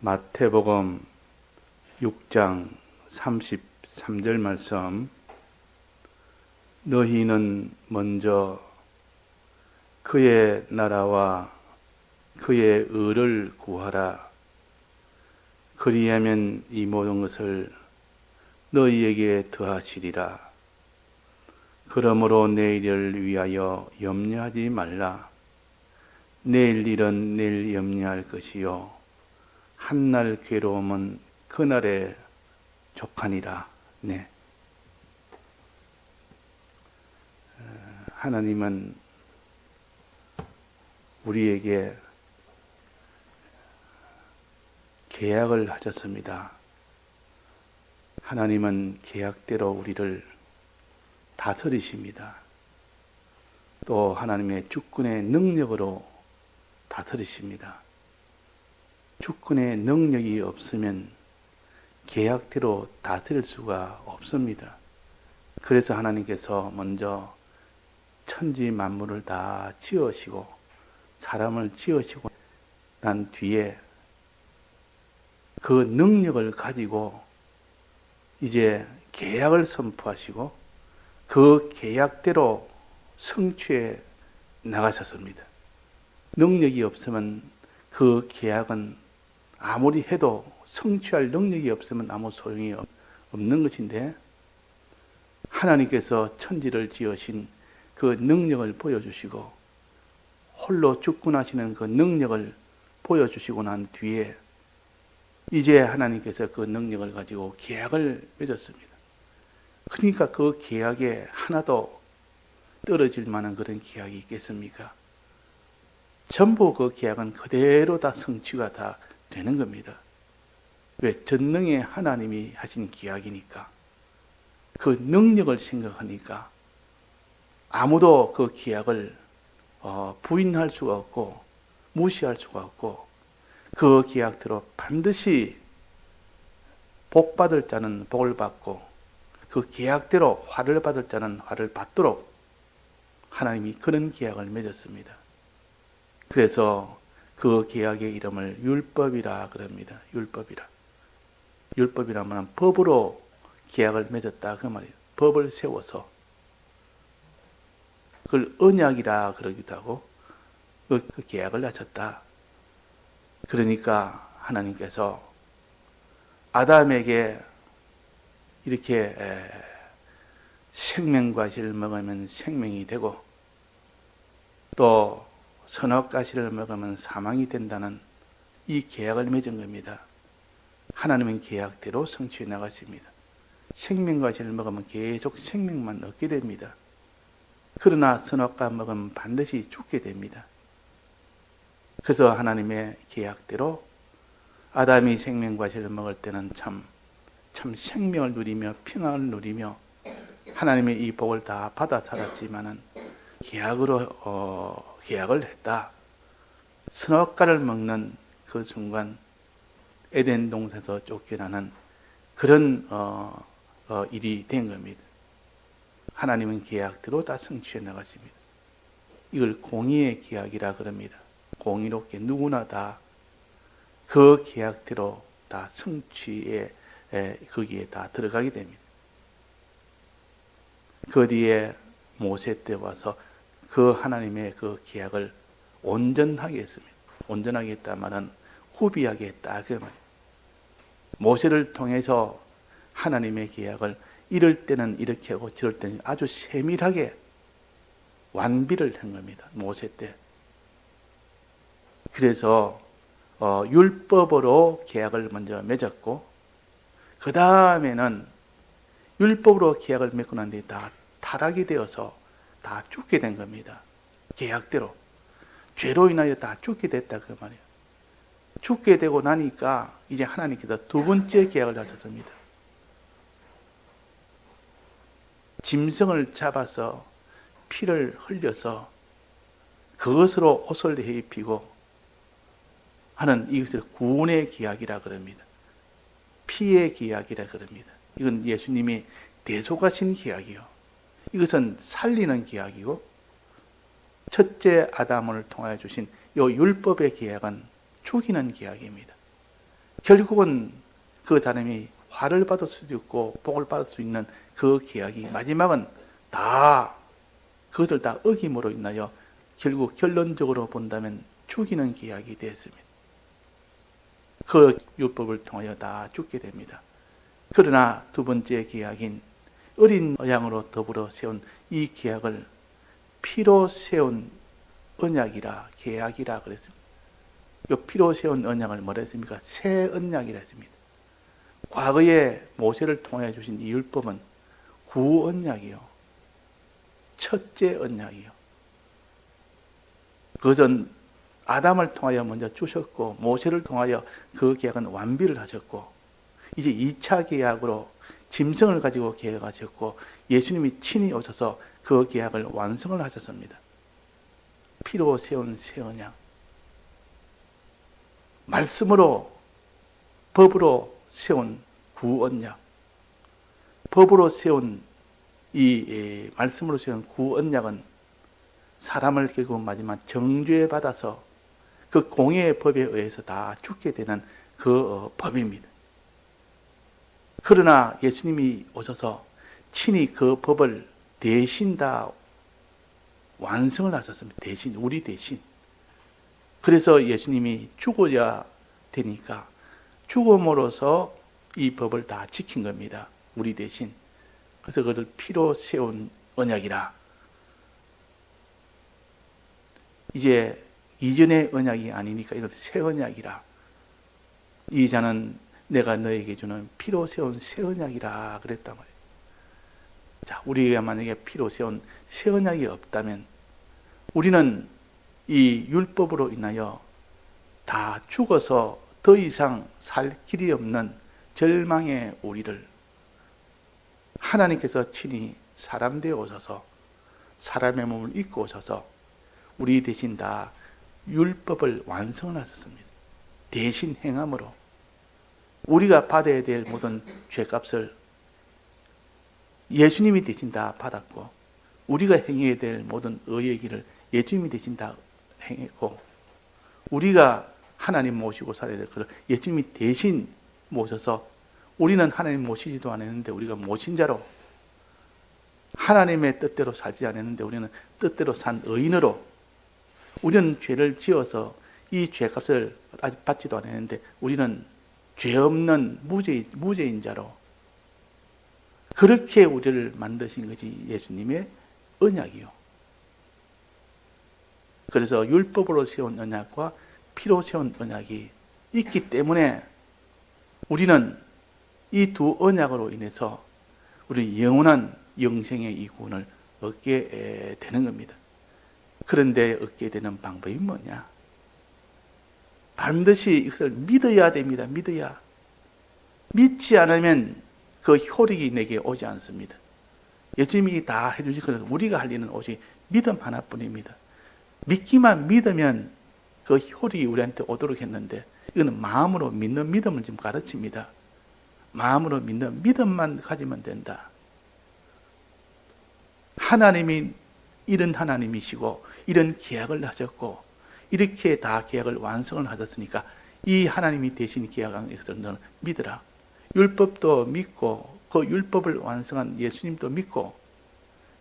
마태복음 6장 33절 말씀. 너희는 먼저 그의 나라와 그의 의를 구하라. 그리하면 이 모든 것을 너희에게 더하시리라. 그러므로 내일을 위하여 염려하지 말라. 내일 일은 내일 염려할 것이요 한날 괴로움은 그날에 족하니라. 네. 하나님은 우리에게 계약을 하셨습니다. 하나님은 계약대로 우리를 다스리십니다. 또 하나님의 주권의 능력으로 다스리십니다. 주권의 능력이 없으면 계약대로 다스릴 수가 없습니다. 그래서 하나님께서 먼저 천지 만물을 다 지으시고 사람을 지으시고 난 뒤에 그 능력을 가지고 이제 계약을 선포하시고 그 계약대로 성취해 나가셨습니다. 능력이 없으면 그 계약은 아무리 해도 성취할 능력이 없으면 아무 소용이 없는 것인데, 하나님께서 천지를 지으신 그 능력을 보여주시고 홀로 주권하시는 그 능력을 보여주시고 난 뒤에 이제 하나님께서 그 능력을 가지고 계약을 맺었습니다. 그러니까 그 계약에 하나도 떨어질 만한 그런 계약이 있겠습니까? 전부 그 계약은 그대로 다 성취가 다 되는 겁니다. 왜? 전능의 하나님이 하신 계약이니까. 그 능력을 생각하니까 아무도 그 계약을 부인할 수가 없고 무시할 수가 없고, 그 계약대로 반드시 복 받을 자는 복을 받고 그 계약대로 화를 받을 자는 화를 받도록 하나님이 그런 계약을 맺었습니다. 그래서 그 계약의 이름을 율법이라 그럽니다. 율법이라. 율법이라면 법으로 계약을 맺었다 그 말이에요. 법을 세워서. 그걸 언약이라 그러기도 하고 그 계약을 하셨다. 그러니까 하나님께서 아담에게 이렇게 생명과실을 먹으면 생명이 되고 또 선악과실을 먹으면 사망이 된다는 이 계약을 맺은 겁니다. 하나님은 계약대로 성취해 나가십니다. 생명과실을 먹으면 계속 생명만 얻게 됩니다. 그러나 선악과 먹으면 반드시 죽게 됩니다. 그래서 하나님의 계약대로 아담이 생명과실을 먹을 때는 참 생명을 누리며 평안을 누리며 하나님의 이 복을 다 받아 살았지만은 계약을 했다. 선악과를 먹는 그 순간 에덴 동산에서 쫓겨나는 그런 일이 된 겁니다. 하나님은 계약대로 다 성취해 나가십니다. 이걸 공의의 계약이라 그럽니다. 공의롭게 누구나 다 그 계약대로 다 성취에 거기에 다 들어가게 됩니다. 그 뒤에 모세 때 와서 그 하나님의 그 계약을 온전하게 했습니다. 온전하게 했다 말은 후비하게 했다 그 말이에요. 모세를 통해서 하나님의 계약을 이럴 때는 이렇게 하고 저럴 때는 아주 세밀하게 완비를 한 겁니다. 모세 때. 그래서 율법으로 계약을 먼저 맺었고 그 다음에는 율법으로 계약을 맺고 난 뒤에 다 타락이 되어서 다 죽게 된 겁니다. 계약대로. 죄로 인하여 다 죽게 됐다 그 말이에요. 죽게 되고 나니까 이제 하나님께서 두 번째 계약을 하셨습니다. 짐승을 잡아서 피를 흘려서 그것으로 옷을 입히고 하는 이것을 구원의 계약이라 그럽니다. 피의 계약이라 그럽니다. 이건 예수님이 대속하신 계약이요. 이것은 살리는 계약이고 첫째 아담을 통하여 주신 이 율법의 계약은 죽이는 계약입니다. 결국은 그 사람이 화를 받을 수도 있고 복을 받을 수 있는 그 계약이 마지막은 다 그것을 다 어김으로 인하여 결국 결론적으로 본다면 죽이는 계약이 되었습니다. 그 율법을 통하여 다 죽게 됩니다. 그러나 두 번째 계약인 어린 양으로 더불어 세운 이 계약을 피로 세운 언약이라 계약이라 그랬습니다. 이 피로 세운 언약을 뭐라 했습니까? 새 언약이라 했습니다. 과거에 모세를 통해 주신 이 율법은 구언약이요, 첫째 언약이요. 그것은 아담을 통하여 먼저 주셨고 모세를 통하여 그 계약은 완비를 하셨고 이제 2차 계약으로 짐승을 가지고 계약하셨고 예수님이 친히 오셔서 그 계약을 완성을 하셨습니다. 피로 세운 새 언약, 말씀으로 법으로 세운 구언약, 법으로 세운 이 말씀으로 세운 구언약은 사람을 결국 마지막 정죄 받아서 그 공의의 법에 의해서 다 죽게 되는 그 법입니다. 그러나 예수님이 오셔서 친히 그 법을 대신 다 완성을 하셨습니다. 대신, 우리 대신. 그래서 예수님이 죽어야 되니까 죽음으로써 이 법을 다 지킨 겁니다. 우리 대신. 그래서 그것을 피로 세운 언약이라. 이제 이전의 언약이 아니니까 이것 새 언약이라. 이 자는 내가 너에게 주는 피로 세운 새 언약이라 그랬단 말이에요. 자, 우리가 만약에 피로 세운 새 언약이 없다면 우리는 이 율법으로 인하여 다 죽어서 더 이상 살 길이 없는 절망의 우리를 하나님께서 친히 사람 되어 오셔서 사람의 몸을 입고 오셔서 우리 대신 다 율법을 완성을 하셨습니다. 대신 행함으로 우리가 받아야 될 모든 죄값을 예수님이 대신 다 받았고 우리가 행해야 될 모든 의의 길을 예수님이 대신 다 행했고 우리가 하나님 모시고 살아야 될 것을 예수님이 대신 모셔서 우리는 하나님 모시지도 않았는데 우리가 모신 자로 하나님의 뜻대로 살지 않았는데 우리는 뜻대로 산 의인으로 우리는 죄를 지어서 이 죄값을 아직 받지도 않았는데 우리는 죄 없는 무죄인 자로 그렇게 우리를 만드신 것이 예수님의 언약이요. 그래서 율법으로 세운 언약과 피로 세운 언약이 있기 때문에 우리는 이 두 언약으로 인해서 우리 영원한 영생의 이 구원을 얻게 되는 겁니다. 그런데 얻게 되는 방법이 뭐냐? 반드시 이것을 믿어야 됩니다. 믿어야. 믿지 않으면 그 효력이 내게 오지 않습니다. 예수님이 다 해주신 것은 우리가 할 일은 오직 믿음 하나뿐입니다. 믿기만 믿으면 그 효력이 우리한테 오도록 했는데 이거는 마음으로 믿는 믿음을 지금 가르칩니다. 마음으로 믿는 믿음만 가지면 된다. 하나님이 이런 하나님이시고 이런 계약을 하셨고 이렇게 다 계약을 완성을 하셨으니까 이 하나님이 대신 계약한 것을 너는 믿으라. 율법도 믿고 그 율법을 완성한 예수님도 믿고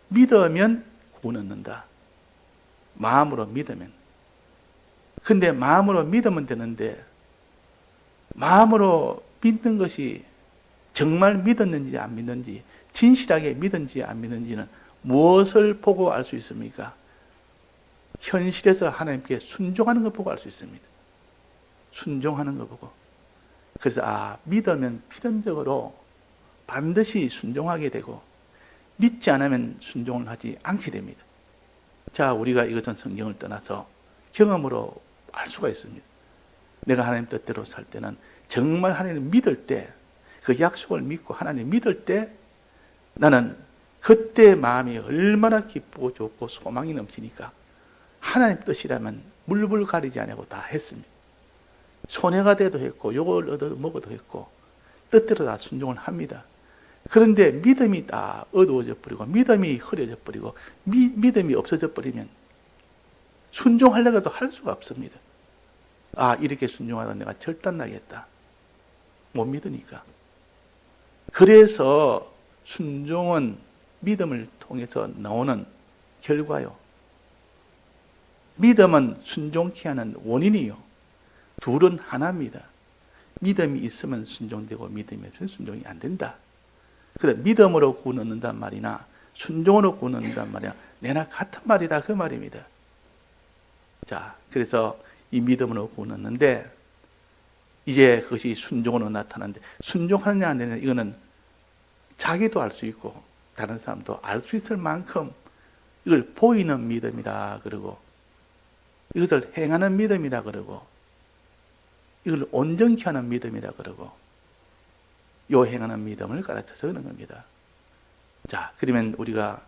믿으면 구원 얻는다. 마음으로 믿으면. 근데 마음으로 믿으면 되는데 마음으로 믿는 것이 정말 믿었는지 안 믿는지 진실하게 믿은지 안 믿는지는 무엇을 보고 알 수 있습니까? 현실에서 하나님께 순종하는 것 보고 알 수 있습니다. 순종하는 것 보고. 그래서 믿으면 필연적으로 반드시 순종하게 되고 믿지 않으면 순종을 하지 않게 됩니다. 자, 우리가 이것은 성경을 떠나서 경험으로 알 수가 있습니다. 내가 하나님 뜻대로 살 때는 정말 하나님을 믿을 때 그 약속을 믿고 하나님 믿을 때 나는 그때 마음이 얼마나 기쁘고 좋고 소망이 넘치니까 하나님 뜻이라면 물불 가리지 않고 다 했습니다. 손해가 돼도 했고 욕을 얻어 먹어도 했고 뜻대로 다 순종을 합니다. 그런데 믿음이 다 어두워져 버리고 믿음이 흐려져 버리고 믿음이 없어져 버리면 순종하려고 해도 할 수가 없습니다. 이렇게 순종하다 내가 절단나겠다. 못 믿으니까. 그래서 순종은 믿음을 통해서 나오는 결과요. 믿음은 순종케 하는 원인이요. 둘은 하나입니다. 믿음이 있으면 순종되고 믿음이 없으면 순종이 안 된다. 그래서 믿음으로 구원 얻는단 말이나 순종으로 구원 얻는단 말이나 내나 같은 말이다 그 말입니다. 자, 그래서 이 믿음으로 구원 얻는데 이제 그것이 순종으로 나타나는데 순종하느냐 안 되느냐 이거는 자기도 알 수 있고 다른 사람도 알 수 있을 만큼 이걸 보이는 믿음이라 그러고 이것을 행하는 믿음이라 그러고 이걸 온전케 하는 믿음이라 그러고 요 행하는 믿음을 가르쳐서 그런 겁니다. 자, 그러면 우리가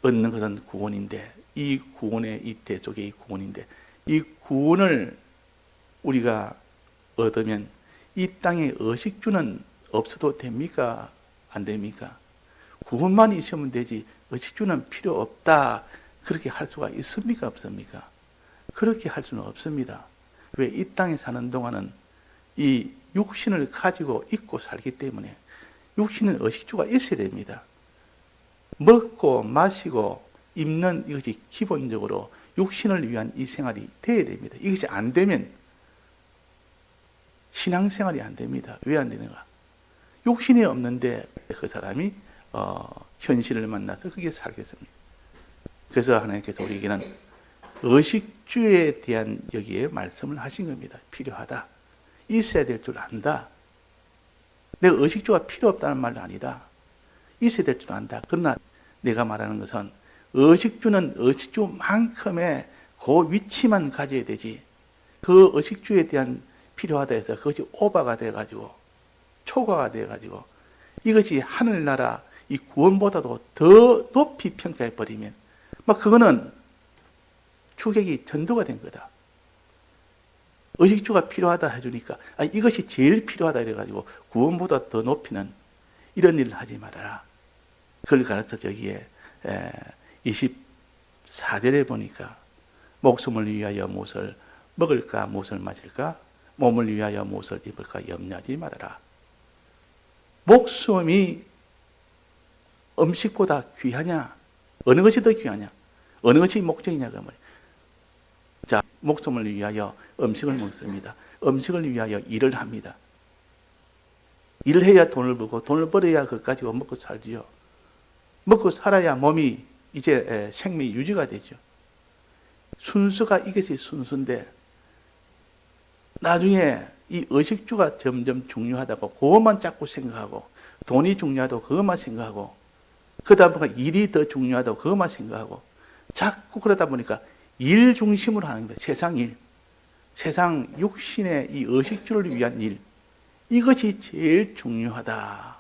얻는 것은 구원인데 이 구원의 이 대속의 이 구원인데 이 구원을 우리가 얻으면 이 땅에 의식주는 없어도 됩니까? 안 됩니까? 구원만 있으면 되지 의식주는 필요 없다. 그렇게 할 수가 있습니까? 없습니까? 그렇게 할 수는 없습니다. 왜? 이 땅에 사는 동안은 이 육신을 가지고 있고 살기 때문에 육신은 의식주가 있어야 됩니다. 먹고 마시고 입는 이것이 기본적으로 육신을 위한 이 생활이 돼야 됩니다. 이것이 안 되면 신앙생활이 안 됩니다. 왜 안 되는가? 욕심이 없는데 그 사람이 현실을 만나서 그게 살겠습니다. 그래서 하나님께서 우리에게는 의식주에 대한 여기에 말씀을 하신 겁니다. 필요하다. 있어야 될 줄 안다. 내가 의식주가 필요 없다는 말도 아니다. 있어야 될 줄 안다. 그러나 내가 말하는 것은 의식주는 의식주만큼의 그 위치만 가져야 되지. 그 의식주에 대한 필요하다 해서 그것이 오버가 돼가지고 초과가 돼가지고 이것이 하늘나라 이 구원보다도 더 높이 평가해 버리면 막 그거는 추격이 전도가 된 거다. 의식주가 필요하다 해주니까 이것이 제일 필요하다 이래가지고 구원보다 더 높이는 이런 일을 하지 말아라. 그걸 가르쳐 저기에 24절에 보니까 목숨을 위하여 무엇을 먹을까 무엇을 마실까 몸을 위하여 무엇을 입을까 염려하지 말아라. 목숨이 음식보다 귀하냐? 어느 것이 더 귀하냐? 어느 것이 목적이냐가 말이야. 자, 목숨을 위하여 음식을 먹습니다. 음식을 위하여 일을 합니다. 일을 해야 돈을 벌고 돈을 벌어야 그것 가지고 먹고 살지요. 먹고 살아야 몸이 이제 생명이 유지가 되죠. 순서가 이것이 순서인데 나중에 이 의식주가 점점 중요하다고 그것만 자꾸 생각하고 돈이 중요하다고 그것만 생각하고 그러다 보니까 일이 더 중요하다고 그것만 생각하고 자꾸 그러다 보니까 일 중심으로 하는 거예요. 세상 일. 세상 육신의 이 의식주를 위한 일. 이것이 제일 중요하다.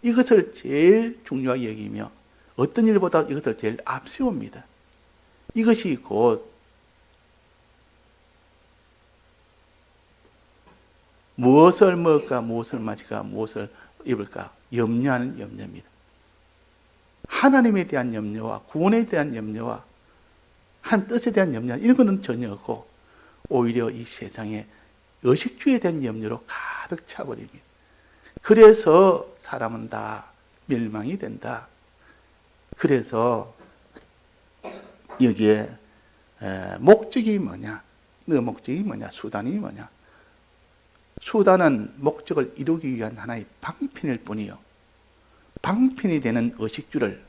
이것을 제일 중요하게 여기며 어떤 일보다 이것을 제일 앞세웁니다. 이것이 곧 무엇을 먹을까, 무엇을 마실까, 무엇을 입을까 염려하는 염려입니다. 하나님에 대한 염려와 구원에 대한 염려와 한 뜻에 대한 염려 이런 것은 전혀 없고 오히려 이 세상에 의식주에 대한 염려로 가득 차버립니다. 그래서 사람은 다 멸망이 된다. 그래서 여기에 목적이 뭐냐? 그 목적이 뭐냐? 수단이 뭐냐? 수단은 목적을 이루기 위한 하나의 방편일 뿐이요. 방편이 되는 의식주를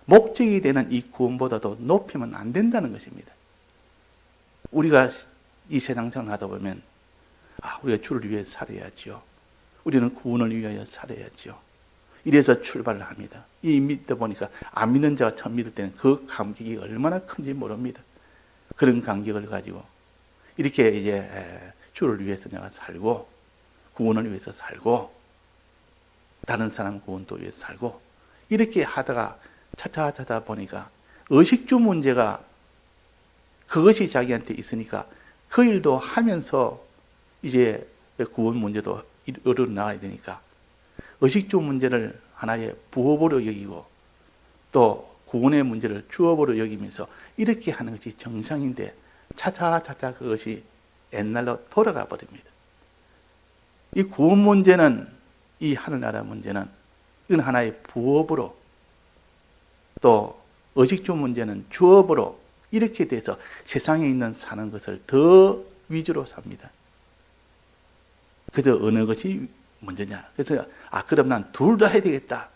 목적이 되는 이 구원보다도 높이면 안 된다는 것입니다. 우리가 이 세상 생활을 하다 보면 우리가 주를 위해 살아야지요. 우리는 구원을 위하여 살아야지요. 이래서 출발을 합니다. 이 믿다 보니까 안 믿는 자가 처음 믿을 때는 그 감격이 얼마나 큰지 모릅니다. 그런 감격을 가지고 이렇게 이제 주를 위해서 내가 살고 구원을 위해서 살고 다른 사람 구원도 위해서 살고 이렇게 하다가 차차 보니까 의식주 문제가 그것이 자기한테 있으니까 그 일도 하면서 이제 구원 문제도 이루어 나가야 되니까 의식주 문제를 하나의 부업으로 여기고 또 구원의 문제를 주업으로 여기면서 이렇게 하는 것이 정상인데 차차 그것이 옛날로 돌아가 버립니다. 이 구원 문제는, 이 하늘나라 문제는 이건 하나의 부업으로, 또 의식주 문제는 주업으로 이렇게 돼서 세상에 있는 사는 것을 더 위주로 삽니다. 그래서 어느 것이 먼저냐. 그래서 그럼 난 둘 다 해야 되겠다.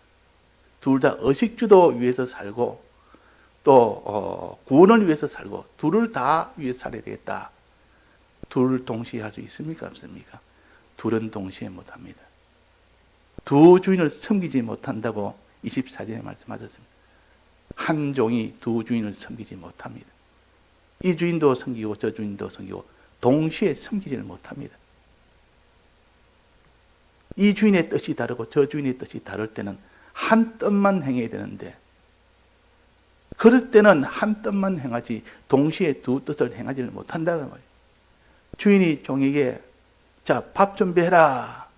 둘 다 의식주도 위해서 살고 또 구원을 위해서 살고 둘을 다 위해서 살아야 되겠다. 둘 동시에 할 수 있습니까? 없습니까? 둘은 동시에 못합니다. 두 주인을 섬기지 못한다고 24절에 말씀하셨습니다. 한 종이 두 주인을 섬기지 못합니다. 이 주인도 섬기고 저 주인도 섬기고 동시에 섬기지를 못합니다. 이 주인의 뜻이 다르고 저 주인의 뜻이 다를 때는 한 뜻만 행해야 되는데, 그럴 때는 한 뜻만 행하지 동시에 두 뜻을 행하지를 못한다는 말이에요. 주인이 종에게 자, 밥 준비해라,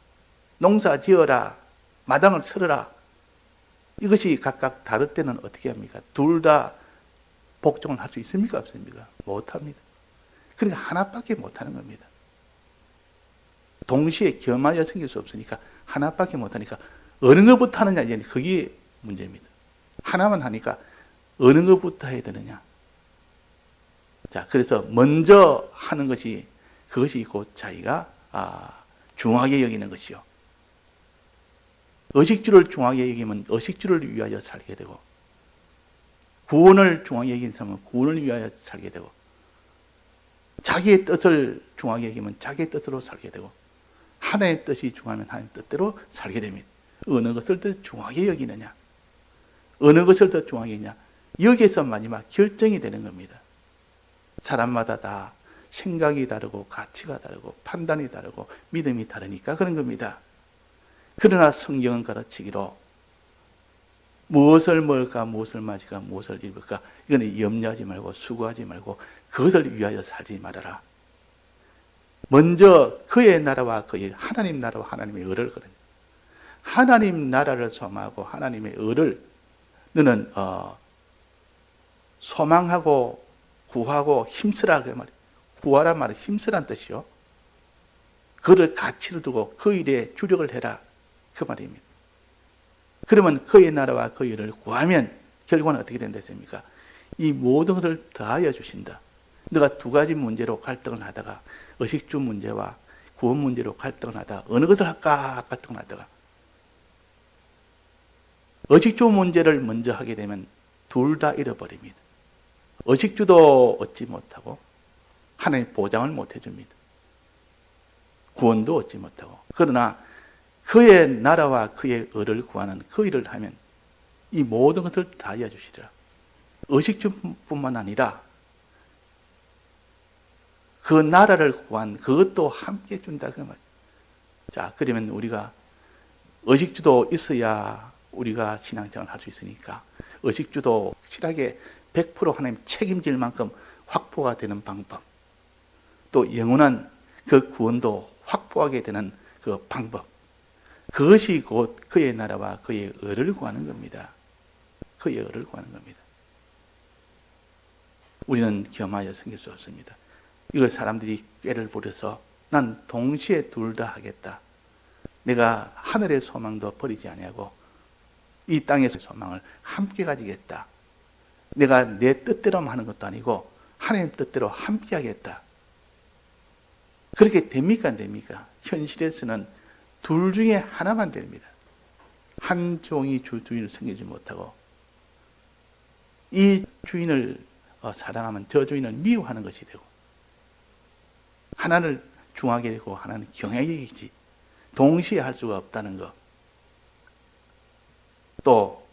농사 지어라, 마당을 쓸어라, 이것이 각각 다를 때는 어떻게 합니까? 둘 다 복종을 할 수 있습니까? 없습니까? 못합니다. 그러니까 하나밖에 못하는 겁니다. 동시에 겸하여 섬길 수 없으니까 하나밖에 못하니까 어느 것부터 하느냐, 이제 그게 문제입니다. 하나만 하니까 어느 것부터 해야 되느냐. 자, 그래서 먼저 하는 것이, 그것이 곧 자기가 중하게 여기는 것이요. 의식주를 중하게 여기면 의식주를 위하여 살게 되고, 구원을 중하게 여기는 사람은 구원을 위하여 살게 되고, 자기의 뜻을 중하게 여기면 자기의 뜻으로 살게 되고, 하나님의 뜻이 중하면 하나님의 뜻대로 살게 됩니다. 어느 것을 더 중하게 여기느냐, 어느 것을 더 중하게 여기느냐, 여기에서 마지막 결정이 되는 겁니다. 사람마다 다 생각이 다르고 가치가 다르고 판단이 다르고 믿음이 다르니까 그런 겁니다. 그러나 성경은 가르치기로 무엇을 먹을까, 무엇을 마실까, 무엇을 입을까, 이거는 염려하지 말고 수고하지 말고 그것을 위하여 살지 말아라. 먼저 그의 나라와 그의 하나님 나라와 하나님의 의를, 그러니 하나님 나라를 소망하고 하나님의 의를 너는 소망하고 구하고 힘쓰라, 그 말이에요. 구하란 말은 힘쓰란 뜻이요. 그를 가치를 두고 그 일에 주력을 해라, 그 말입니다. 그러면 그의 나라와 그 일을 구하면 결과는 어떻게 된다 했습니까? 이 모든 것을 더하여 주신다. 너가 두 가지 문제로 갈등을 하다가, 의식주 문제와 구원 문제로 갈등을 하다가 어느 것을 할까 갈등을 하다가 의식주 문제를 먼저 하게 되면 둘 다 잃어버립니다. 의식주도 얻지 못하고 하나님 보장을 못 해줍니다. 구원도 얻지 못하고. 그러나 그의 나라와 그의 의를 구하는 그 일을 하면 이 모든 것을 다 이어주시리라. 의식주뿐만 아니라 그 나라를 구한 그것도 함께 준다, 그 말. 자, 그러면 우리가 의식주도 있어야 우리가 신앙생활을 할 수 있으니까 의식주도 확실하게 100% 하나님 책임질 만큼 확보가 되는 방법, 또 영원한 그 구원도 확보하게 되는 그 방법, 그것이 곧 그의 나라와 그의 의를 구하는 겁니다. 그의 의를 구하는 겁니다. 우리는 겸하여 섬길 수 없습니다. 이걸 사람들이 꾀를 부려서 난 동시에 둘 다 하겠다, 내가 하늘의 소망도 버리지 아니하고 이 땅의 소망을 함께 가지겠다, 내가 내 뜻대로만 하는 것도 아니고 하나님 뜻대로 함께 하겠다, 그렇게 됩니까, 안 됩니까? 현실에서는 둘 중에 하나만 됩니다. 한 종이 주인을 섬기지 못하고 이 주인을 사랑하면 저 주인을 미워하는 것이 되고, 하나를 중하게 되고 하나는 경하게 여기지 동시에 할 수가 없다는 것. 또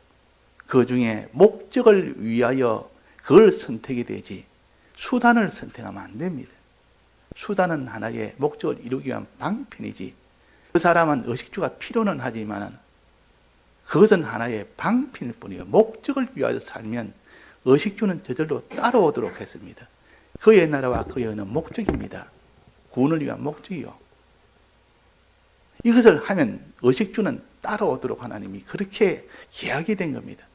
그 중에 목적을 위하여 그걸 선택이 되지 수단을 선택하면 안 됩니다. 수단은 하나의 목적을 이루기 위한 방편이지, 그 사람은 의식주가 필요는 하지만 그것은 하나의 방편일 뿐이에요. 목적을 위하여 살면 의식주는 저절로 따라오도록 했습니다. 그의 나라와 그의 의는 목적입니다. 구원을 위한 목적이요. 이것을 하면 의식주는 따라오도록 하나님이 그렇게 계약이 된 겁니다.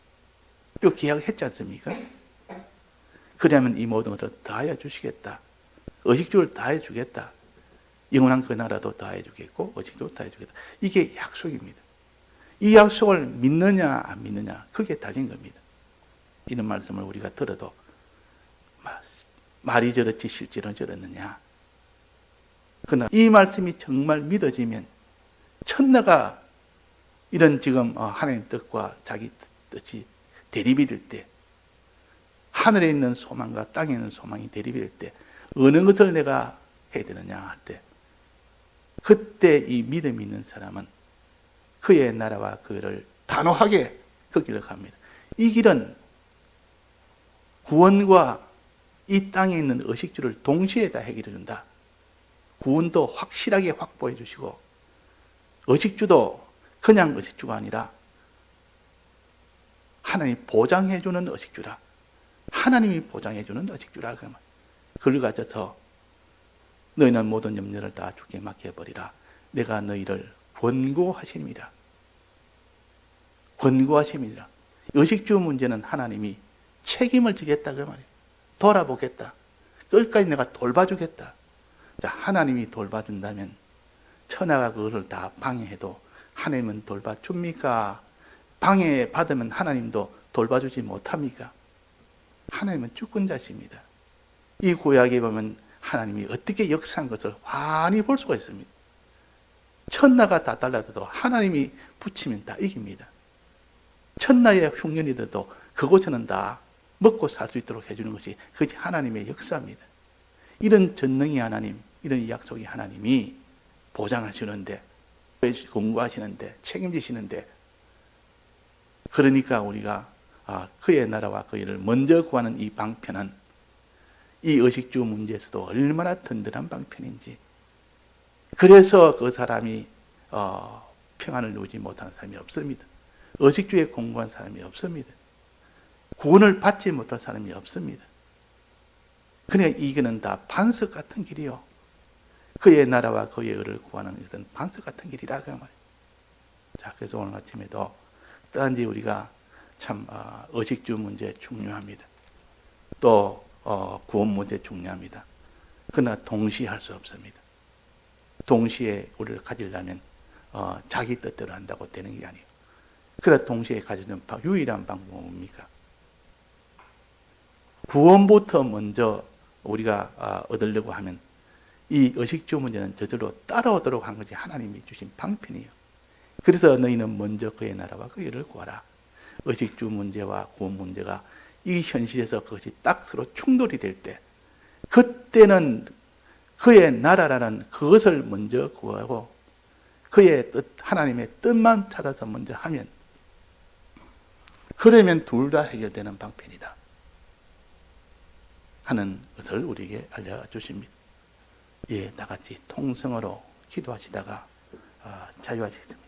또 계약했지 않습니까? 그러면 이 모든 것을 다하여 주시겠다. 의식주를 다 해주겠다. 영원한 그 나라도 다 해주겠고 의식주도 다 해주겠다. 이게 약속입니다. 이 약속을 믿느냐 안 믿느냐 그게 달린 겁니다. 이런 말씀을 우리가 들어도 말이 저렇지 실제로는 저렇느냐. 그러나 이 말씀이 정말 믿어지면 천나가 이런 지금 하나님 뜻과 자기 뜻이 대립이 될 때, 하늘에 있는 소망과 땅에 있는 소망이 대립이 될 때 어느 것을 내가 해야 되느냐 할 때, 그때 이 믿음이 있는 사람은 그의 나라와 그를 단호하게 그 길을 갑니다. 이 길은 구원과 이 땅에 있는 의식주를 동시에 다 해결해 준다. 구원도 확실하게 확보해 주시고 의식주도 그냥 의식주가 아니라 하나님이 보장해 주는 의식주라. 하나님이 보장해 주는 의식주라. 그걸 가져서 너희는 모든 염려를 다 주께 맡겨버리라. 내가 너희를 권고하십니다. 권고하십니다. 의식주 문제는 하나님이 책임을 지겠다 그 말이에요. 돌아보겠다. 끝까지 내가 돌봐주겠다. 자, 하나님이 돌봐준다면 천하가 그것을 다 방해해도 하나님은 돌봐줍니까? 방해받으면 하나님도 돌봐주지 못합니까? 하나님은 주권자십니다. 이 구약에 보면 하나님이 어떻게 역사한 것을 환히 볼 수가 있습니다. 천나가 다 달라져도 하나님이 붙이면 다 이깁니다. 천나의 흉년이 돼도 그곳에는 다 먹고 살 수 있도록 해주는 것이 그것이 하나님의 역사입니다. 이런 전능의 하나님, 이런 약속의 하나님이 보장하시는데, 공부하시는데, 책임지시는데, 그러니까 우리가 그의 나라와 그 일을 먼저 구하는 이 방편은 이 의식주 문제에서도 얼마나 든든한 방편인지, 그래서 그 사람이 평안을 누리지 못하는 사람이 없습니다. 의식주에 공부한 사람이 없습니다. 구원을 받지 못할 사람이 없습니다. 그러니까 이거는 다 반석 같은 길이요. 그의 나라와 그의 의를 구하는 것은 반석 같은 길이라 그 말이에요. 자, 그래서 오늘 아침에도 단지 우리가 참 의식주 문제 중요합니다. 또 구원 문제 중요합니다. 그러나 동시에 할 수 없습니다. 동시에 우리를 가지려면 자기 뜻대로 한다고 되는 게 아니에요. 그러나 동시에 가지는 유일한 방법은 뭡니까? 구원부터 먼저 우리가 얻으려고 하면 이 의식주 문제는 저절로 따라오도록 한 것이 하나님이 주신 방편이에요. 그래서 너희는 먼저 그의 나라와 그의 일을 구하라. 의식주 문제와 구원 문제가 이 현실에서 그것이 딱 서로 충돌이 될 때, 그때는 그의 나라라는 그것을 먼저 구하고 그의 뜻, 하나님의 뜻만 찾아서 먼저 하면, 그러면 둘 다 해결되는 방편이다 하는 것을 우리에게 알려주십니다. 예, 나같이 통성으로 기도하시다가 자유하시겠습니다.